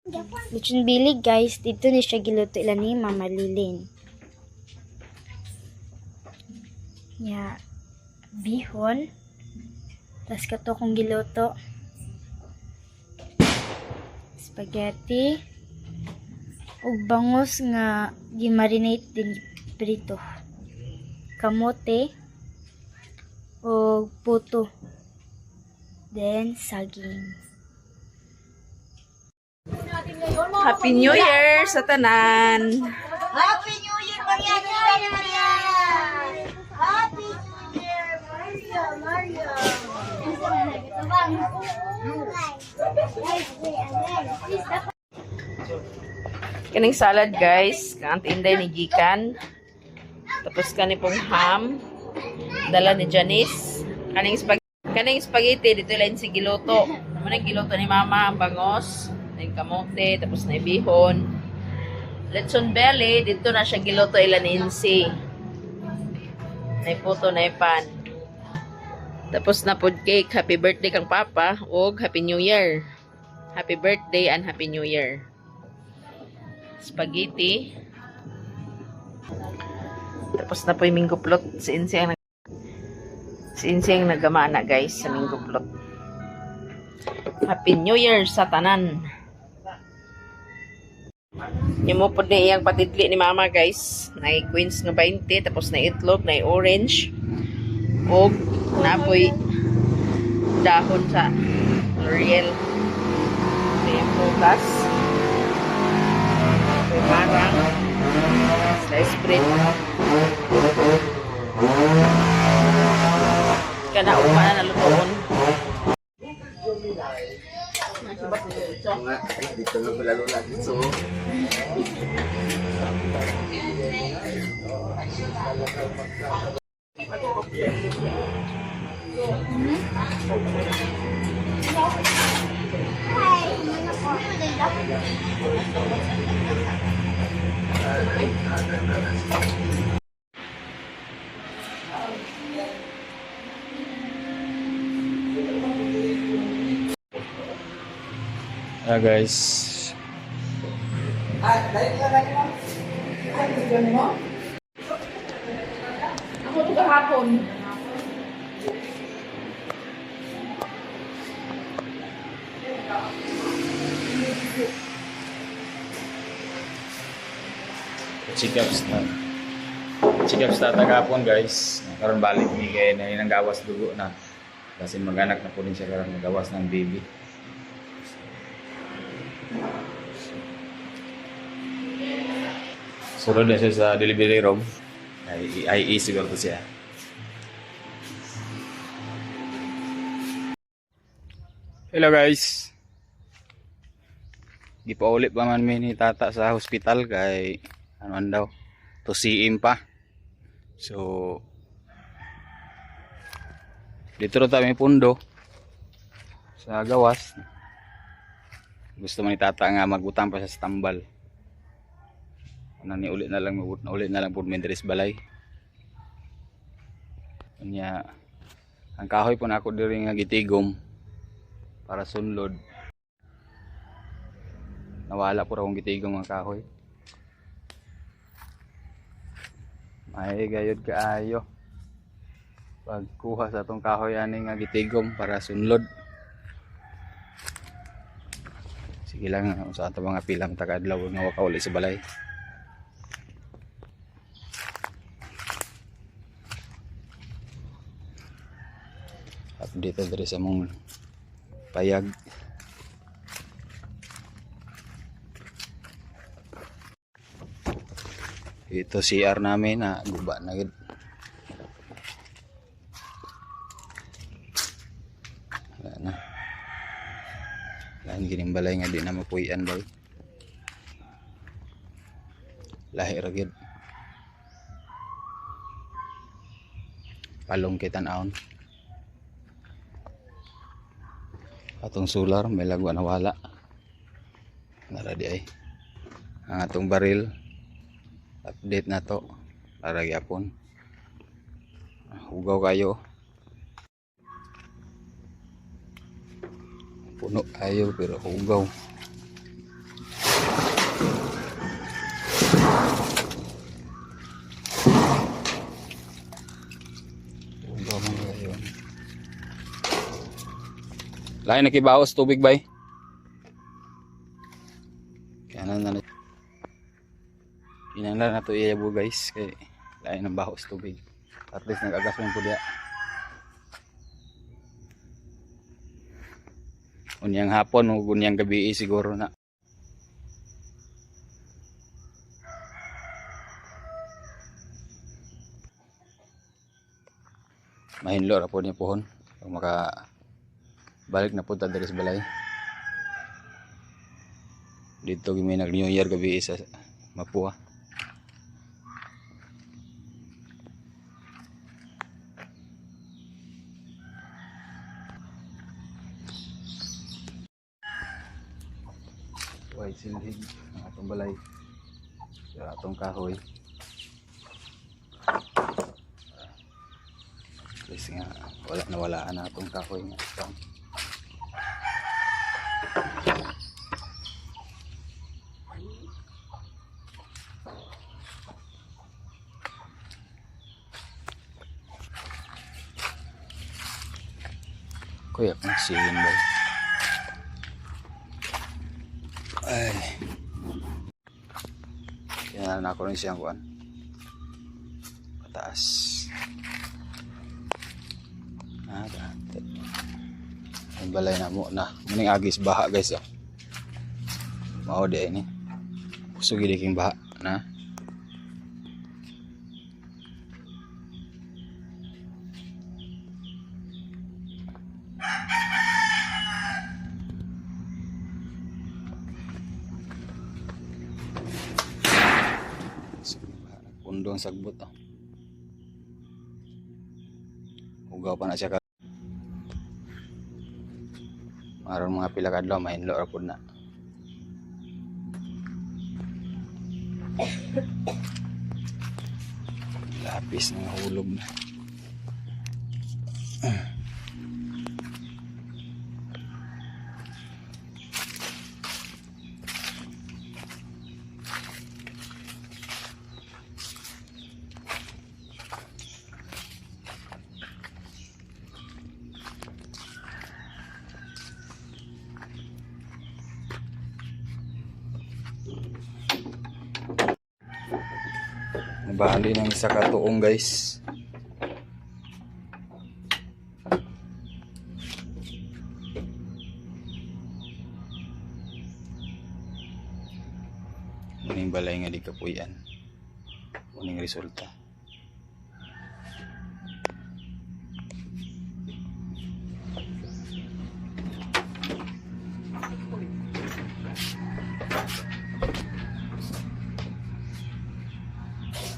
Lechon bilig guys, dito ni siya giluto ilan ni Mama Lilin. Ya, bihon. Tas kato kong giluto. Spaghetti. Ug bangus nga gimarinate din prito. Kamote. Ug puto. Then saging. Happy New Year sa tanan! Happy New Year, Maria! Maria! Happy New Year, Maria! Maria! Kaning salad guys, kang tinday ni Gikan. Tapos kani pong ham, dala ni Janice. Kaning spaghetti dito lang si giluto. Muna giluto ni Mama ang bangos, ng kamote, tapos na bihon. Lechon belly, dito na siya giluto ilan insi. Na puto na pan. Tapos na food cake, happy birthday kang Papa, ug happy New Year. Happy birthday and happy New Year. Spaghetti. Tapos na po yung minggo plot. Si Insi ang nagamana guys sa minggo plot. Happy New Year sa tanan. Yung mo po na iyang patidli ni Mama guys. Na queens nga 20. Tapos na itlog, na orange. O napoy dahon sa L'Oreal. May prutas. May marang. Slice bread. Kana uma na nalutoon. Dito na lalo lagi so. Guys, Ako ito kahapon. chikaps na tagapon guys. Karon balik ni kay na inang gawas dugo na. Kasi maganak na po rin siya karon magawas ng baby. Sunod na siya sa delivery room. Ay siguro to siya. Hello guys. Gipaulit pa man mi ni tata sa hospital kay ano daw tusiim pa. So dito rin tayo may pundo sa gawas. Gusto man ni tata nga magutang pa siya sa tambal. Nani ulit na lang po menderes balay. Kanya ang kahoy po na ako diri nga gitigom para sunlod. Nawala po akong gitigom ang kahoy. Ay gayud kaayo. Pagkuha sa atong kahoy ani nga gitigom para sunlod. Sige lang sa ato mga pilang taga-adlaw nga waka uli sa balay. Dito dari sa mong payag. Ito CR namin na guba na gid. Wala na. Lain gining balay nga di na mapuy-an daw. Lahi ra gid. Palong kitan-aon. Atong solar may lagwa na wala. Nara di ay. Ang atong baril update na to para gyapon. Hugaw kayo. Puno kayo pero hugaw. Lain na kibaos tubig bay. Kaya na kinanglan na to iyabo guys kay lain ng bahos tubig. At least nagagas lang po diya. Unyang hapon o unyang gabi siguro na. Mahinlo ra po niya pohon. Kung maka balik na punta diri sa balay. Dito gimi nag New Year gabi sa Mapua. Way silhig ang atong balay. Sa atong kahoy. Please nga wala na atong kahoy nga strong. Kuya kung silin ba? Ay. Kaya na ako rin siyang kuan. Pataas. Ang balay na mo na. Muning agis baha guys. Oh. Mao di ini. Puso gid king baha na. Pundong sagbot oh. Ugaw pa na siya ka. Maron mga pila kadlaw mahinlo ra pud na. Lapis ng hulog na. Nabali ng isa ka tuong guys. Muning balay nga di kapuyan. Muning resulta.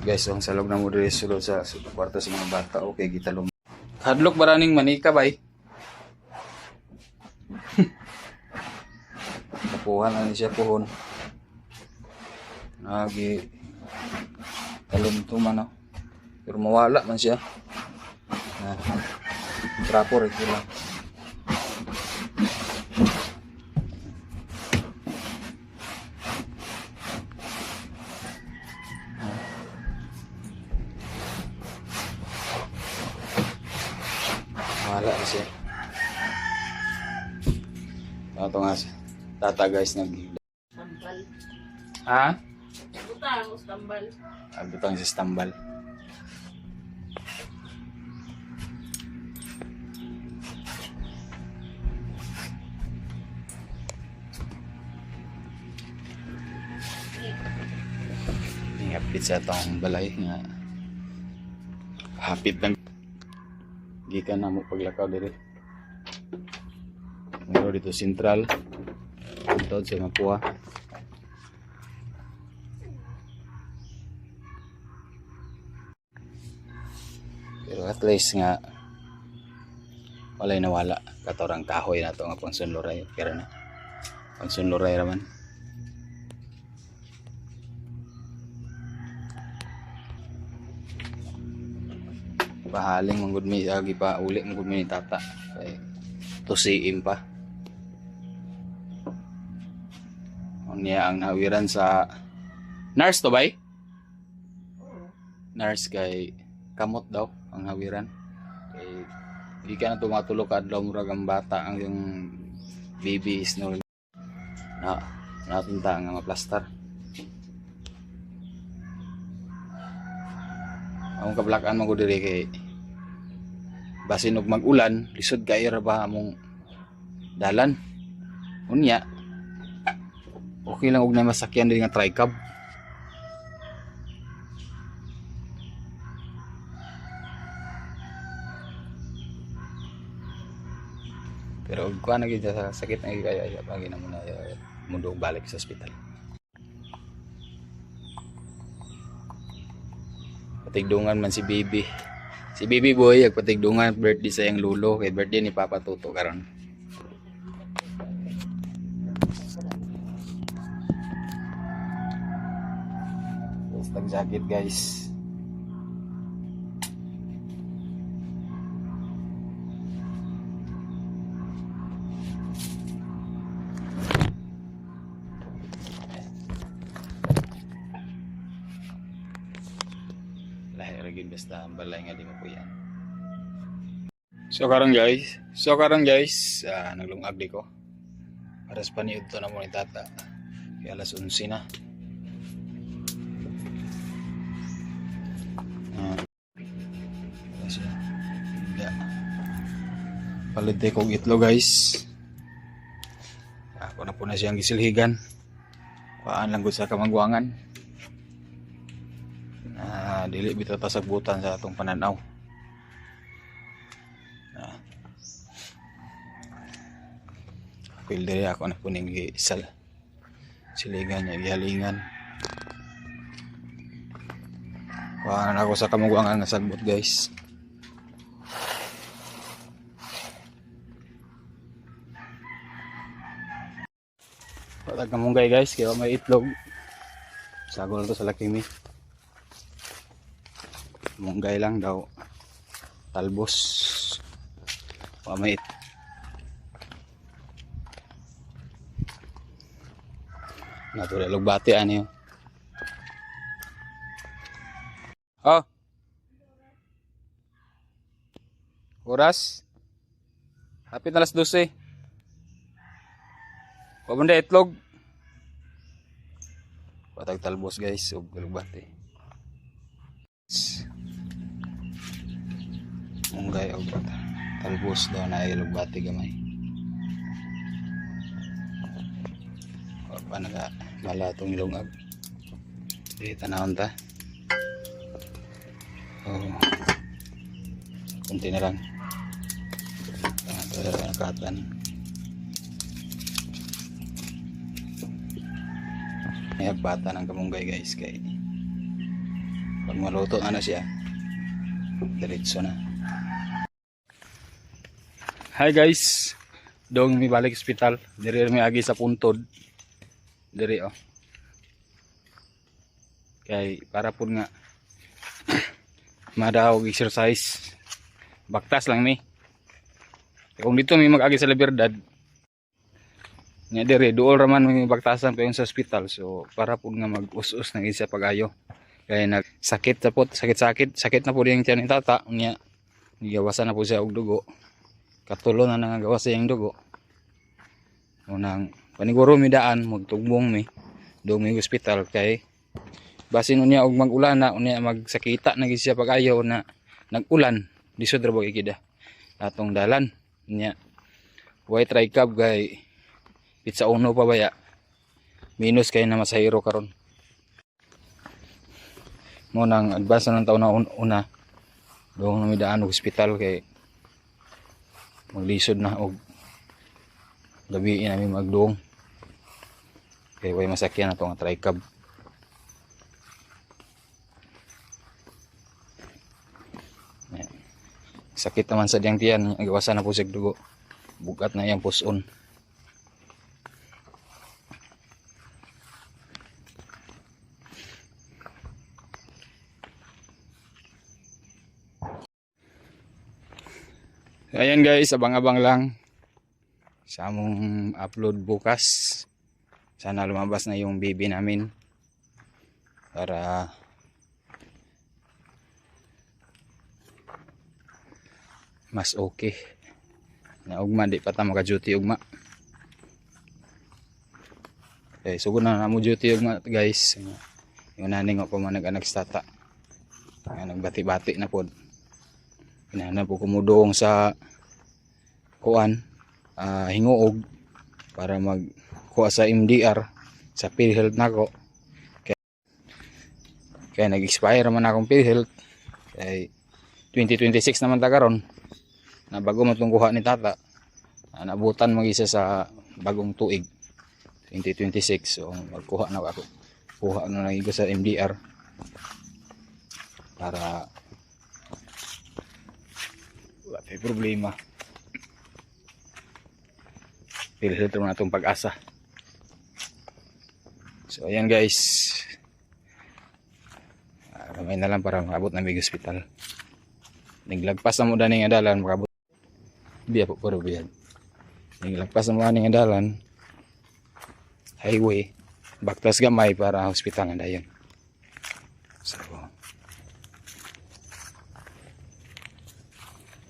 Guys, ang salog na mo diri sulod sa kwarto sa mga bata. Okay, kita lum. Hadlok baraning manika bay. Nakuha na ni siya pohon. Nagi talom tuman oh. Pero mawala man siya. Trapo rin lang. Wala na siya. Ito nga siya. Tata guys nag... Tambal. Ha? Butang, tambal. Butang siya tambal. Hapit sa itong balay nga hapit ng gikan na mo paglakaw diri. Meron dito sentral ito sa Mapua. Pero at least nga walay nawala katorang kahoy na ito nga pangsunluray pero na pangsunluray raman. Pahaling manggod mi agi pa uli manggod mi ni tata kay tusiin pa. Niya ang nawiran sa nurse to bay? Nurse kay kamot daw ang nawiran. Kay di ka na tumatulog adlaw murag ang bata ang yung baby is no na natunta nga maplastar. Among kablakan man ko diri kay basin og mag-ulan lisod kay ra ba among dalan. Unya okay lang og na masakyan diri nga tricab. Pero og kuan na gyud sa sakit na gyud kaya pagi na muna mundo balik sa ospital. Patigdungan man si baby. Si baby boy agpatigdungan birthday sa iyang lulo kay birthday ni Papa Toto karon. Tag jacket guys. Lahir lagi basta ang balay nga di mo po yan. So karon guys, naglungag di ko. Para sa paniud to na mo ni tata. Kaya alas 11 na. Palit kong itlog guys. Ako na po na siyang gisilhigan. Paan lang gud sa kamangguangan. Dili bitaw ta sagbutan sa atong pananaw. Pilde ako na po ning isal. Siligan niya gihalingan. Paan ako sa kamangguangan nga sagbot guys. Patag na munggay guys, kaya may itlog. Sagol to sa Lakimi. Munggay lang daw. Talbos. May natural lugbati ani yun. Oh. Oras. Hapit na alas 12. Pabunda itlog. Patag talbos guys, ug lugbati. Munggay og talbos daw na ay lugbati gamay. Pa naga malatong ilungag. Di tanawon ta. Oh. Kunti na lang. Nakatan. May bata ng kamunggay guys kay pag maluto na siya diretso na. Hi guys, dong mi balik ospital diri mi agi sa puntod diri oh kay para pud nga madaw exercise baktas lang mi kung dito mi mag-agi sa Libertad nya dire duol ra man may bagtasan pa yung sa ospital so para pud nga mag-us-us nang isa pag-ayo kaya nagsakit sakit na pud yung tiyan ni tata nya gigawasan na pud siya og dugo katulo na nangagawas sa iyang dugo unang paniguro mi daan magtugbong mi dong mi ospital kay basin unya og mag-ulan na unya magsakita na gid siya pag-ayo na nag-ulan lisod ra ba ikida atong dalan nya white tricab kay pizza uno pa baya minus kay na masahiro karon mo nang advance ng taon na una doon na midaan og hospital kay maglisod na og gabi namin magdoong kay way masakyan ato nga tricab sakit naman sa diyang tiyan gawasan na po sig dugo bugat na yang puson. Ayan guys, abang-abang lang sa among upload bukas. Sana lumabas na yung baby namin para mas okay na ugma di pa ta maka-duty ugma Okay, sugod na mo duty yung mga guys. Yung naning ako man nag-anak stata. Nagbati-bati na pod. Inana po kumudong sa kuan, hinguog para magkuha sa MDR sa PhilHealth nako. Kaya nag-expire man akong PhilHealth. Kay 2026 naman ta karon. Na bago man tong kuha ni tata. Nabutan mag-isa sa bagong tuig 2026. So magkuha na ako. Kuha na lang sa MDR para wala tayong problema. PhilHealth na itong pag-asa. So ayan guys, ramay na lang para makabot na may hospital. Naglagpas na mo daning adalan makabot biya po puro biyan. Naglagpas na mo daning adalan highway baktas gamay para hospital na dayon. So